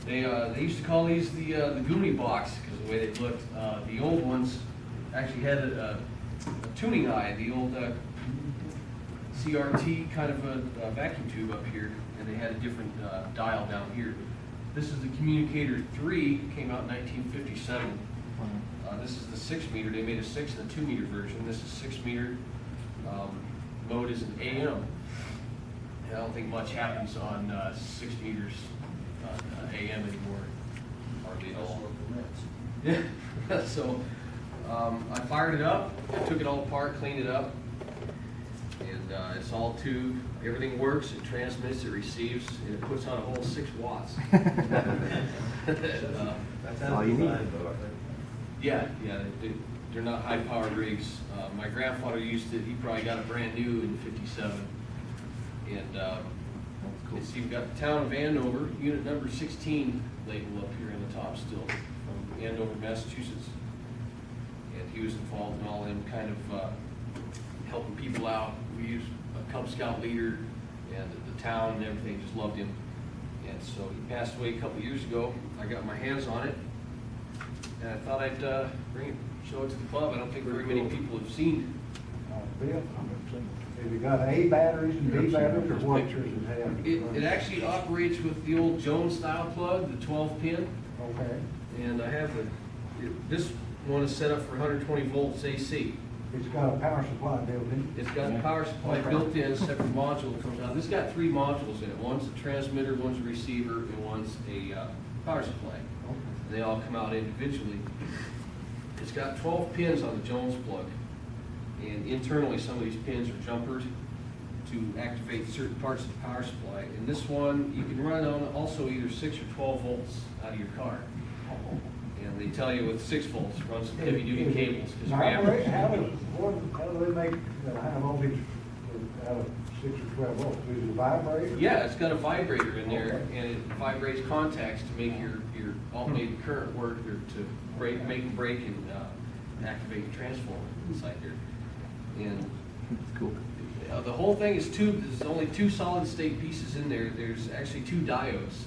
They used to call these the Goonie box because of the way they looked. The old ones actually had a tuning eye, the old CRT kind of a vacuum tube up here, and they had a different dial down here. This is the Communicator 3, came out in 1957. This is the 6 meter. They made a 6 and a 2 meter version. This is 6 meter. Mode is an AM. I don't think much happens on 6 meters AM anymore, hardly at all. Yeah. So I fired it up, took it all apart, cleaned it up, and it's all tubed. Everything works. It transmits, it receives, and it puts on a whole 6 watts. That's all you need. Yeah, they're not high-powered rigs. My grandfather used it. He probably got it brand new in '57. And it's even got the town of Andover, unit number 16 label up here in the top still, from Andover, Massachusetts. And he was involved in all them kind of helping people out. We used a Cub Scout leader, and the town and everything just loved him. And so he passed away a couple years ago. I got my hands on it, and I thought I'd bring it, show it to the club. I don't think very many people have seen. Bill, have you got A batteries and B batteries, or what does it have? It actually operates with the old Jones style plug, the 12 pin. Okay. And I have this one is set up for 120 volts AC. It's got a power supply built in. It's got a power supply built in, separate module that comes out. This got 3 modules in it. One's a transmitter, one's a receiver, and one's a power supply. They all come out individually. It's got 12 pins on the Jones plug. And internally, some of these pins are jumpers to activate certain parts of the power supply. And this one, you can run on also either 6 or 12 volts out of your car. And they tell you with 6 volts, run some heavy duty cables. How do they make high voltage out of 6 or 12 volts? Is it a vibrator? Yeah, it's got a vibrator in there, and it vibrates contacts to make your alternating current work, or to make and break and activate the transformer inside there. And That's cool. the whole thing is tubed. There's only 2 solid state pieces in there. There's actually 2 diodes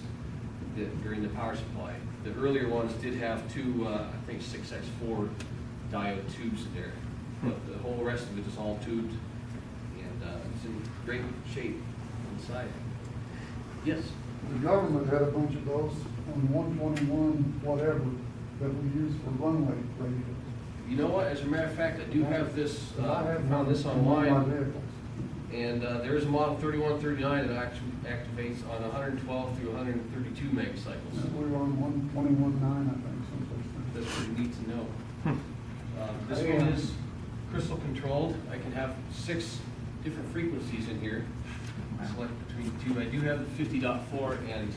that are in the power supply. The earlier ones did have 2, I think 6x4 diode tubes in there, but the whole rest of it is all tubed, and it's in great shape inside. Yes. The government had a bunch of those on 121 whatever that we use for runway radios. You know what? As a matter of fact, I do have this. I have found this one of my online, vehicles. and there is a model 3139 that actually activates on 112 through 132 megacycles. We were on 121.9, I think, someplace. That's pretty neat to know. This one is crystal controlled. I can have 6 different frequencies in here. Select between 2. I do have the 50.4, and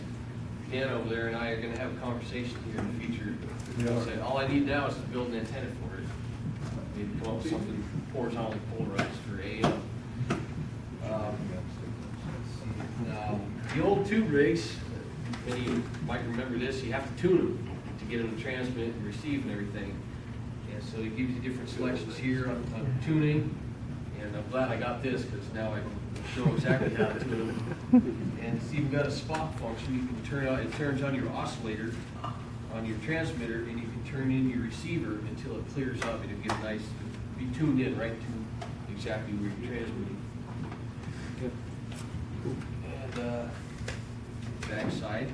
Dan over there and I are going to have a conversation here in the future. So all I need now is to build an antenna for it. Maybe come up with something horizontally polarized for AM. The old tube rigs, many of you might remember this, you have to tune them to get them to transmit and receive and everything. And so it gives you different selections here on tuning. And I'm glad I got this, because now I can show exactly how to tune them. And it's even got a spot function. You can turn on, it turns on your oscillator on your transmitter, and you can turn in your receiver until it clears up, and it'll get nice, be tuned in right to exactly where you're transmitting. And back side,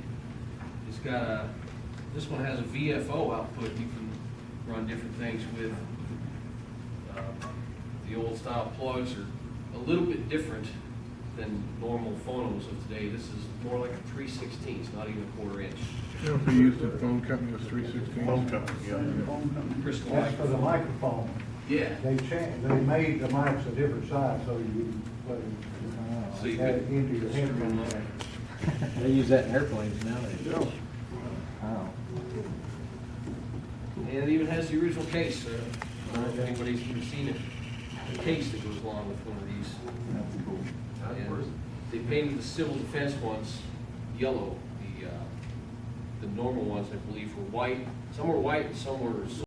it's got this one has a VFO output. You can run different things with. The old style plugs are a little bit different than normal phonos of today. This is more like a 3/16, not even a 1/4 inch. You know, if you used the phone company was 316. Phone company, Phone company. Crystal That's for the microphone. microphone. Yeah. They made the mics a different size, so you put So you that could into your headphone. They use that in airplanes nowadays. Wow. And it even has the original case. I don't know if anybody's ever seen it. The case that goes along with one of these. That's cool. And they painted the civil defense ones yellow. The normal ones, I believe, were white. Some were white and some were